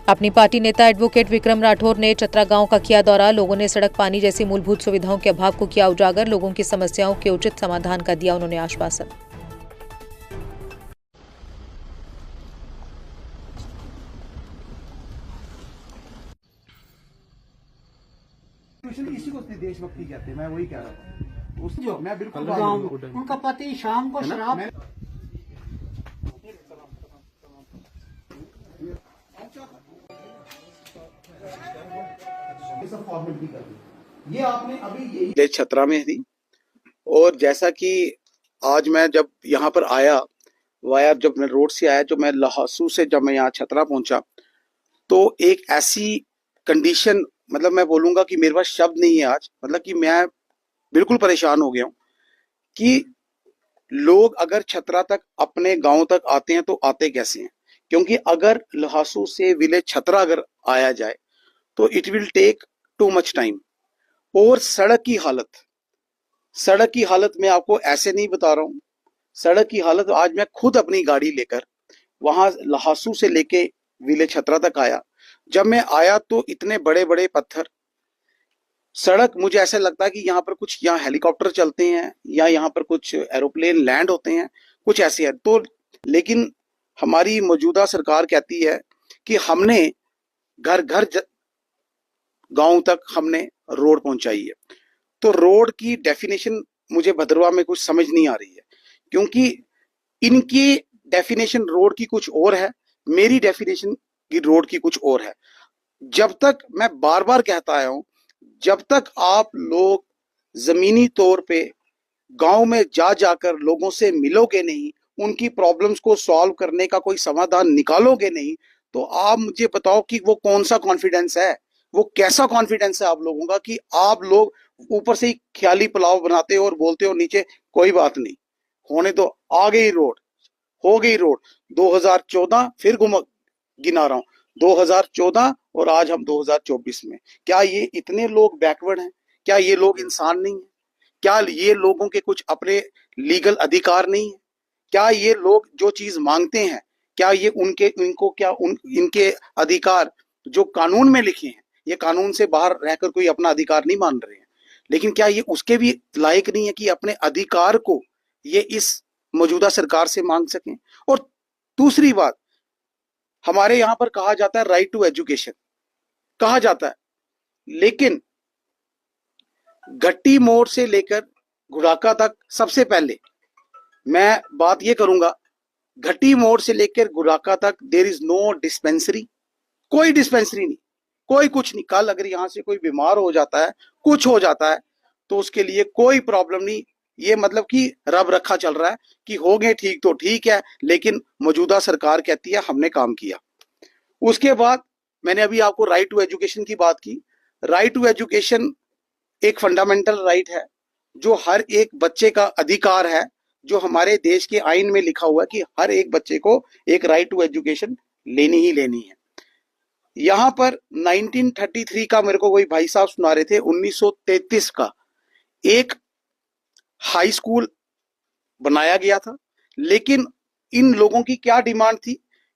अपनी पार्टी नेता एडवोकेट विक्रम राठौर ने चतरा गांव का किया दौरा। लोगों ने सड़क, पानी जैसी मूलभूत सुविधाओं के अभाव को किया उजागर। लोगों की समस्याओं के उचित समाधान का दिया उन्होंने आश्वासन। इसी को देशभक्ति कहते हैं, मैं वही कह रहा था। जो मैं बिल्कुल उनका पति शाम को शराब ये आपने अभी यही छतरा में थी। और जैसा कि आज मैं जब यहाँ पर आया वाया, जब मैं रोड से आया, जो मैं लहासू से जब मैं यहाँ छतरा पहुंचा, तो एक ऐसी कंडीशन, मतलब मैं बोलूंगा कि मेरे पास शब्द नहीं है आज, मतलब कि मैं बिल्कुल परेशान हो गया हूं कि लोग अगर छतरा तक, अपने गांव तक आते हैं तो आते कैसे हैं। क्योंकि अगर लहासू से विलेज छतरा अगर आया जाए तो it will take too much time. और सड़क की हालत मैं आपको ऐसे नहीं बता रहा हूं। सड़क की हालत, आज मैं खुद अपनी गाड़ी लेकर वहां लहासू से लेके विलेज छतरा तक आया। जब मैं आया तो इतने बड़े बड़े पत्थर, सड़क, मुझे ऐसा लगता है कि यहाँ पर कुछ, यहाँ हेलीकॉप्टर चलते हैं या यहाँ पर कुछ एरोप्लेन लैंड होते हैं, कुछ ऐसे है। तो लेकिन हमारी मौजूदा सरकार कहती है कि हमने घर घर गांव तक हमने रोड पहुंचाई है। तो रोड की डेफिनेशन मुझे भद्रवाह में कुछ समझ नहीं आ रही है, क्योंकि इनकी डेफिनेशन रोड की कुछ और है, मेरी डेफिनेशन की रोड की कुछ और है। जब तक, मैं बार बार कहता आया हूं, जब तक आप लोग जमीनी तौर पे गांव में जाकर लोगों से मिलोगे नहीं, उनकी प्रॉब्लम्स को सॉल्व करने का कोई समाधान निकालोगे नहीं, तो आप मुझे बताओ कि वो कौन सा कॉन्फिडेंस है, वो कैसा कॉन्फिडेंस है आप लोगों का कि आप लोग ऊपर से ही ख्याली पुलाव बनाते हो और बोलते हो नीचे कोई बात नहीं होने दो, आ गई रोड, हो गई रोड। 2014 फिर गिना रहा हूं, 2014 और आज हम 2024 में। क्या ये इतने लोग बैकवर्ड हैं? क्या ये लोग इंसान नहीं है? क्या ये लोगों के कुछ अपने लीगल अधिकार नहीं है? क्या ये लोग जो चीज मांगते हैं, क्या ये इनको क्या इनके अधिकार जो कानून में लिखे हैं, ये कानून से बाहर रहकर कोई अपना अधिकार नहीं मान रहे हैं, लेकिन क्या ये उसके भी लायक नहीं है कि अपने अधिकार को ये इस मौजूदा सरकार से मांग सकें? और दूसरी बात, हमारे यहां पर कहा जाता है राइट टू एजुकेशन कहा जाता है, लेकिन घट्टी मोड़ से लेकर गुड़ाका तक, सबसे पहले मैं बात ये करूंगा, घट्टी मोड़ से लेकर गुड़ाका तक देयर इज नो डिस्पेंसरी, कोई डिस्पेंसरी नहीं, कोई कुछ नहीं। कल अगर यहां से कोई बीमार हो जाता है, कुछ हो जाता है, तो उसके लिए कोई प्रॉब्लम नहीं। ये मतलब कि रब रखा चल रहा है कि हो गए ठीक तो ठीक है, लेकिन मौजूदा सरकार कहती है हमने काम किया। उसके बाद मैंने अभी आपको राइट टू एजुकेशन की बात की। राइट टू एजुकेशन एक फंडामेंटल राइट है, जो हर एक बच्चे का अधिकार है, जो हमारे देश के आइन में लिखा हुआ है कि हर एक बच्चे को एक राइट टू एजुकेशन लेनी ही लेनी है। यहां पर 1933 का, मेरे को वही भाई साहब सुना रहे थे, 1933 का एक हाई स्कूल बनाया गया था, लेकिन इन लोगों की क्या डिमांड थी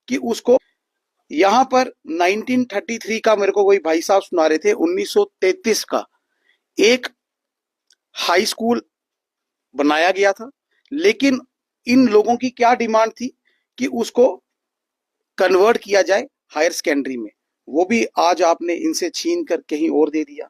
कि उसको, यहां पर 1933 का, मेरे को वही भाई साहब सुना रहे थे, 1933 का एक हाई स्कूल बनाया गया था, लेकिन इन लोगों की क्या डिमांड थी कि उसको कन्वर्ट किया जाए हायर सेकेंडरी में। वो भी आज आपने इनसे छीन कर कहीं और दे दिया।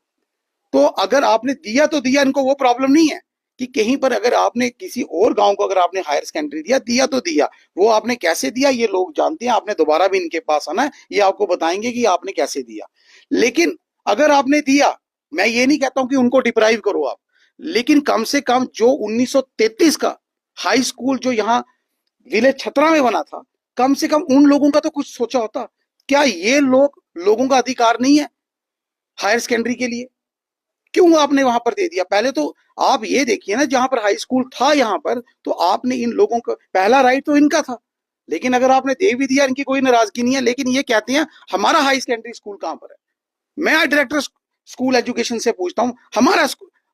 तो अगर आपने दिया तो दिया, इनको वो प्रॉब्लम नहीं है कि कहीं पर अगर आपने किसी और गांव को अगर आपने हायर सेकेंडरी दिया तो दिया। वो आपने कैसे दिया ये लोग जानते हैं, आपने दोबारा भी इनके पास आना है, ये आपको बताएंगे कि आपने कैसे दिया। लेकिन अगर आपने दिया, मैं ये नहीं कहता हूं कि उनको डिप्राइव करो आप, लेकिन कम से कम जो 1933 का हाई स्कूल जो यहाँ विलेज छतरा में बना था, कम से कम उन लोगों का तो कुछ सोचा होता। क्या ये लोगों का अधिकार नहीं है हायर सेकेंडरी के लिए? क्यों आपने वहां पर दे दिया? पहले तो आप ये देखिए ना, जहां पर हाई स्कूल था यहां पर, तो आपने इन लोगों को, पहला राइट तो इनका था, लेकिन अगर आपने दे भी दिया, इनकी कोई नाराजगी नहीं है, लेकिन ये कहते हैं हमारा हाई सेकेंडरी स्कूल कहां पर है। मैं डायरेक्टर स्कूल एजुकेशन से पूछता हूं हमारा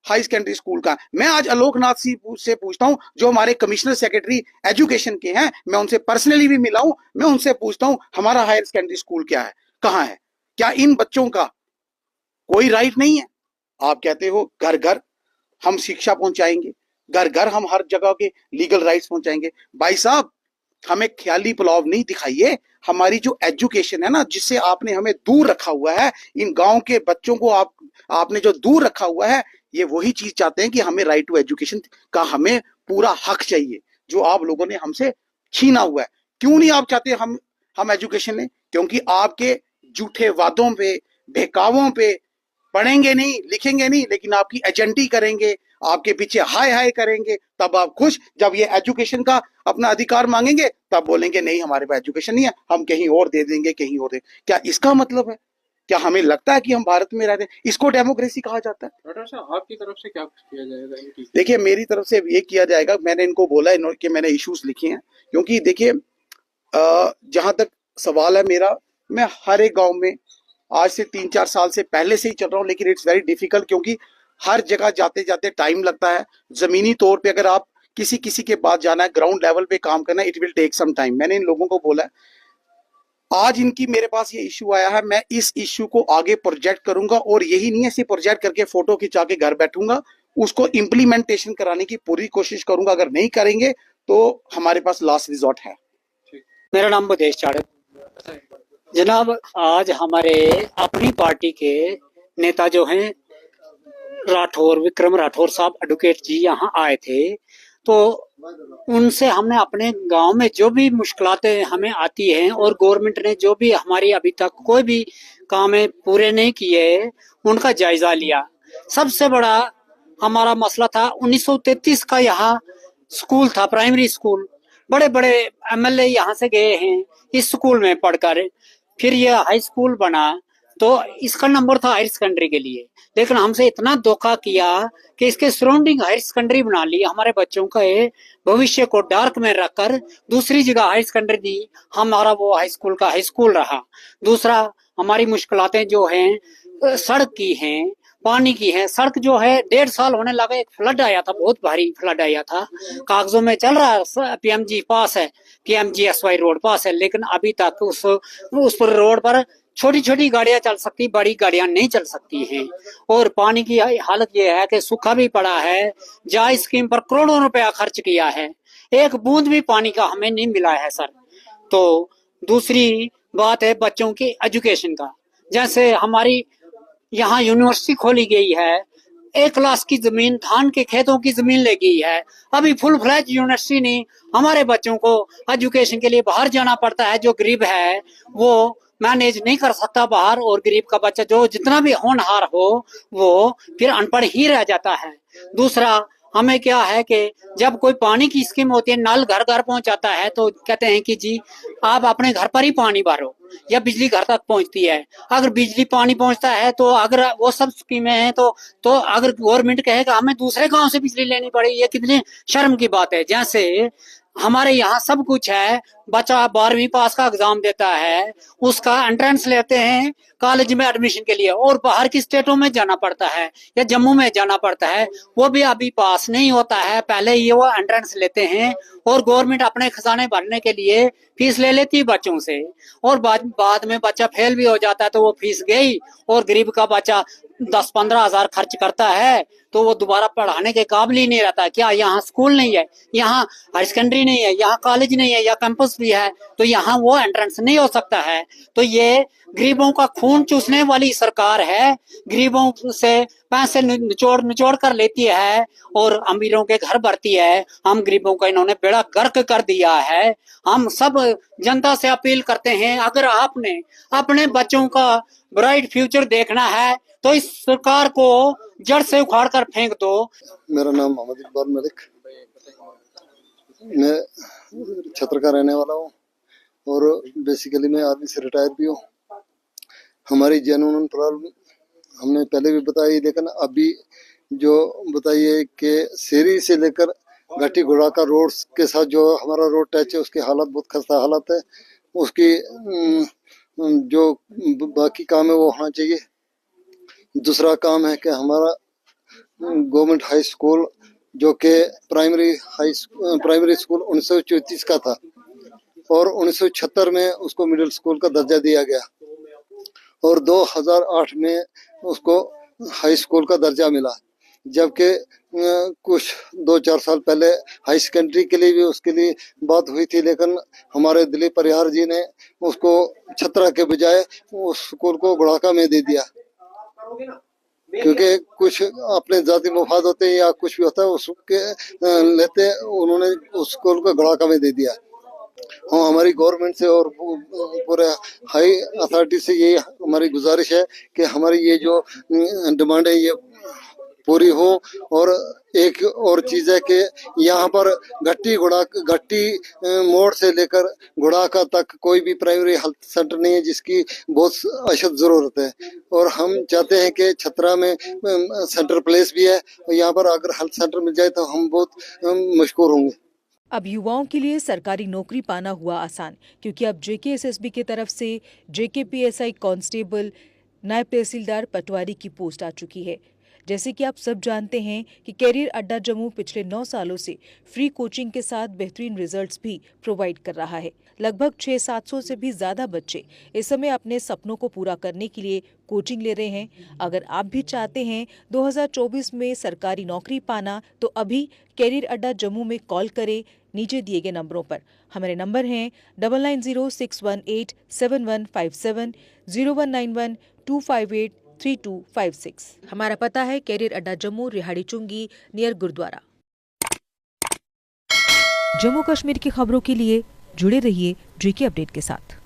हाई सेकेंडरी स्कूल का। मैं आज आलोकनाथ से पूछता हूं, जो हमारे कमिश्नर सेक्रेटरी एजुकेशन के हैं, मैं उनसे पर्सनली भी मिला हूं, मैं उनसे पूछता हूं हमारा हायर सेकेंडरी स्कूल क्या है। कहाँ है? क्या इन बच्चों का कोई राइट नहीं है? आप कहते हो घर घर हम शिक्षा पहुंचाएंगे, घर घर हम हर जगह के लीगल राइट्स पहुंचाएंगे। भाई साहब, हमें ख्याली पुलाव नहीं दिखाइए। हमारी जो एजुकेशन है ना, जिससे आपने हमें दूर रखा हुआ है, इन गांव के बच्चों को आपने जो दूर रखा हुआ है, ये वही चीज चाहते हैं कि हमें राइट टू एजुकेशन का हमें पूरा हक चाहिए, जो आप लोगों ने हमसे छीना हुआ है। क्यों नहीं आप चाहते हम एजुकेशन लें? क्योंकि आपके झूठे वादों पे, बहकावों पे पढ़ेंगे नहीं, लिखेंगे नहीं, लेकिन आपकी एजेंटी करेंगे, आपके पीछे हाय हाय करेंगे। तब आप खुश, जब ये एजुकेशन का अपना अधिकार मांगेंगे तब बोलेंगे नहीं हमारे पास एजुकेशन नहीं है, हम कहीं और दे देंगे, कहीं और दे। क्या इसका मतलब है? क्या हमें लगता है कि हम भारत में रहते हैं? इसको डेमोक्रेसी कहा जाता है? डॉक्टर साहब, आपकी तरफ से क्या कुछ किया जाएगा? देखिए, मेरी तरफ से ये किया जाएगा, मैंने इनको बोला है कि मैंने इश्यूज लिखे हैं। क्योंकि देखिए, जहां तक सवाल है मेरा, मैं हर एक गांव में आज से 3-4 साल से पहले से ही चल रहा हूँ, लेकिन इट्स वेरी डिफिकल्ट, क्योंकि हर जगह जाते जाते टाइम लगता है। जमीनी तौर पे अगर आप किसी के पास जाना है, ग्राउंड लेवल पे काम करना है, it will take some time. मैंने इन लोगों को बोला है, आज इनकी मेरे पास ये इश्यू आया है, मैं इस इश्यू को आगे प्रोजेक्ट करूंगा, और यही नहीं है सिर्फ प्रोजेक्ट करके फोटो खिंचा के घर बैठूंगा, उसको इम्प्लीमेंटेशन कराने की पूरी कोशिश करूंगा। अगर नहीं करेंगे तो हमारे पास लास्ट रिजॉर्ट है। मेरा नाम बुदेश चाड़क। जनाब, आज हमारे अपनी पार्टी के नेता जो हैं राठौर, विक्रम राठौर साहब एडवोकेट जी यहाँ आए थे, तो उनसे हमने अपने गांव में जो भी मुश्किलातें हमें आती हैं और गवर्नमेंट ने जो भी हमारी अभी तक कोई भी काम पूरे नहीं किए, उनका जायजा लिया। सबसे बड़ा हमारा मसला था 1933 का यहाँ स्कूल था, प्राइमरी स्कूल। बड़े बड़े एमएलए यहाँ से गए हैं इस स्कूल में पढ़कर, फिर ये हाई स्कूल बना, तो इसका नंबर था हायर सेकेंडरी के लिए, लेकिन हमसे इतना धोखा किया कि इसके सराउंडिंग हायर सेकेंडरी बना ली, हमारे बच्चों का भविष्य को डार्क में रखकर दूसरी जगह हायर सेकेंडरी दी, हमारा वो हाई स्कूल का हाई स्कूल रहा। दूसरा, हमारी मुश्किलातें जो हैं सड़क की हैं, पानी की है। सड़क जो है 1.5 साल होने लगा, एक फ्लड आया था, बहुत भारी फ्लड आया था, कागजों में चल रहा है, पीएमजी पास है, पीएमजीएसवाई रोड पास है, लेकिन अभी तक उस पर रोड पर छोटी छोटी गाड़ियां चल सकती, बड़ी गाड़ियां नहीं चल सकती हैं। और पानी की हालत ये है कि सूखा भी पड़ा है, जहाँ स्कीम पर करोड़ों रुपया खर्च किया है, एक बूंद भी पानी का हमें नहीं मिला है सर। तो दूसरी बात है बच्चों की एजुकेशन का। जैसे हमारी यहाँ यूनिवर्सिटी खोली गई है, 1 क्लास की जमीन धान के खेतों की जमीन ले गई है, अभी फुल फ्लैज यूनिवर्सिटी नहीं। हमारे बच्चों को एजुकेशन के लिए बाहर जाना पड़ता है, जो गरीब है वो मैनेज नहीं कर सकता बाहर, और गरीब का बच्चा जो जितना भी होनहार हो वो फिर अनपढ़ ही रह जाता है। दूसरा, हमें क्या है कि जब कोई पानी की स्कीम होती है, नल घर घर पहुंचाता है, तो कहते हैं कि जी आप अपने घर पर ही पानी भरो, या बिजली घर तक पहुंचती है। अगर बिजली पानी पहुंचता है तो अगर वो सब स्कीमें हैं तो अगर गवर्नमेंट कहेगा हमें दूसरे गांव से बिजली लेनी पड़ेगी, ये कितनी शर्म की बात है। जैसे हमारे यहाँ सब कुछ है, बच्चा 12वीं पास का एग्जाम देता है, उसका एंट्रेंस लेते हैं कॉलेज में एडमिशन के लिए, और बाहर की स्टेटों में जाना पड़ता है या जम्मू में जाना पड़ता है, वो भी अभी पास नहीं होता है। पहले ये वो एंट्रेंस लेते हैं, और गवर्नमेंट अपने खजाने भरने के लिए फीस ले लेती है बच्चों से, और बाद में बच्चा फेल भी हो जाता है तो वो फीस गई, और गरीब का बच्चा 10-15 हजार खर्च करता है तो वो दोबारा पढ़ाने के काबिल ही नहीं रहता। क्या यहाँ स्कूल नहीं है, यहाँ हायर सेकेंडरी नहीं है, यहाँ कॉलेज नहीं है, या कैंपस भी है, तो यहाँ वो एंट्रेंस नहीं हो सकता है। तो ये गरीबों का खून चूसने वाली सरकार है, गरीबों से पैसे निचोड़ कर लेती है और अमीरों के घर भरती है। हम गरीबों का इन्होंने बेड़ा गर्क कर दिया है। हम सब जनता से अपील करते हैं, अगर आपने अपने बच्चों का ब्राइट फ्यूचर देखना है तो इस सरकार को जड़ से उखाड़ कर फेंक दो। मेरा नाम मोहम्मद इकबाल मलिक, मैं छत्र का रहने वाला हूँ, और बेसिकली मैं आर्मी से रिटायर भी हूँ। हमारी जेन्युइन प्रॉब्लम हमने पहले भी बताई, लेकिन अभी जो बताइए कि शेरी से लेकर घाटी घोड़ा का रोड के साथ जो हमारा रोड टच है, उसकी हालत बहुत खस्ता हालत है। उसकी जो बाकी काम है वो होना चाहिए। दूसरा काम है कि हमारा गवर्नमेंट हाई स्कूल जो कि प्राइमरी स्कूल 1934 का था, और 1976 में उसको मिडिल स्कूल का दर्जा दिया गया। और 2008 में उसको हाई स्कूल का दर्जा मिला, जबकि कुछ 2-4 साल पहले हाई सेकेंडरी के लिए भी उसके लिए बात हुई थी, लेकिन हमारे दिलीप परिहार जी ने उसको छतरा के बजाय उस स्कूल को गुड़ाका में दे दिया, क्योंकि कुछ अपने जाति मफाद होते हैं या कुछ भी होता है उसके लेते उन्होंने उस स्कूल को गुड़ाका में दे दिया। हाँ, हमारी गवर्नमेंट से और पूरे हाई अथॉरिटी से ये हमारी गुजारिश है कि हमारी ये जो डिमांड है ये पूरी हो। और एक और चीज है कि यहाँ पर घट्टी मोड़ से लेकर गुड़ाका तक कोई भी प्राइमरी हेल्थ सेंटर नहीं है, जिसकी बहुत अशद जरूरत है। और हम चाहते हैं कि छतरा में सेंटर प्लेस भी है, और यहाँ पर अगर हेल्थ सेंटर मिल जाए तो हम बहुत मशकूर होंगे। अब युवाओं के लिए सरकारी नौकरी पाना हुआ आसान, क्योंकि अब JKSSB की तरफ से JKPSI कांस्टेबल, नायब तहसीलदार पटवारी की पोस्ट आ चुकी है। जैसे कि आप सब जानते हैं कि कैरियर अड्डा जम्मू पिछले 9 सालों से फ्री कोचिंग के साथ बेहतरीन रिजल्ट्स भी प्रोवाइड कर रहा है। लगभग 600-700 से भी ज्यादा बच्चे इस समय अपने सपनों को पूरा करने के लिए कोचिंग ले रहे हैं। अगर आप भी चाहते हैं 2024 में सरकारी नौकरी पाना, तो अभी कैरियर अड्डा जम्मू में कॉल करें नीचे दिए गए नंबरों पर। हमारे नंबर हैं 9906187157, 019125833256। हमारा पता है कैरियर अड्डा जम्मू, रिहाड़ी चुंगी, नियर गुरुद्वारा। जम्मू कश्मीर की खबरों के लिए जुड़े रहिए JK अपडेट के साथ।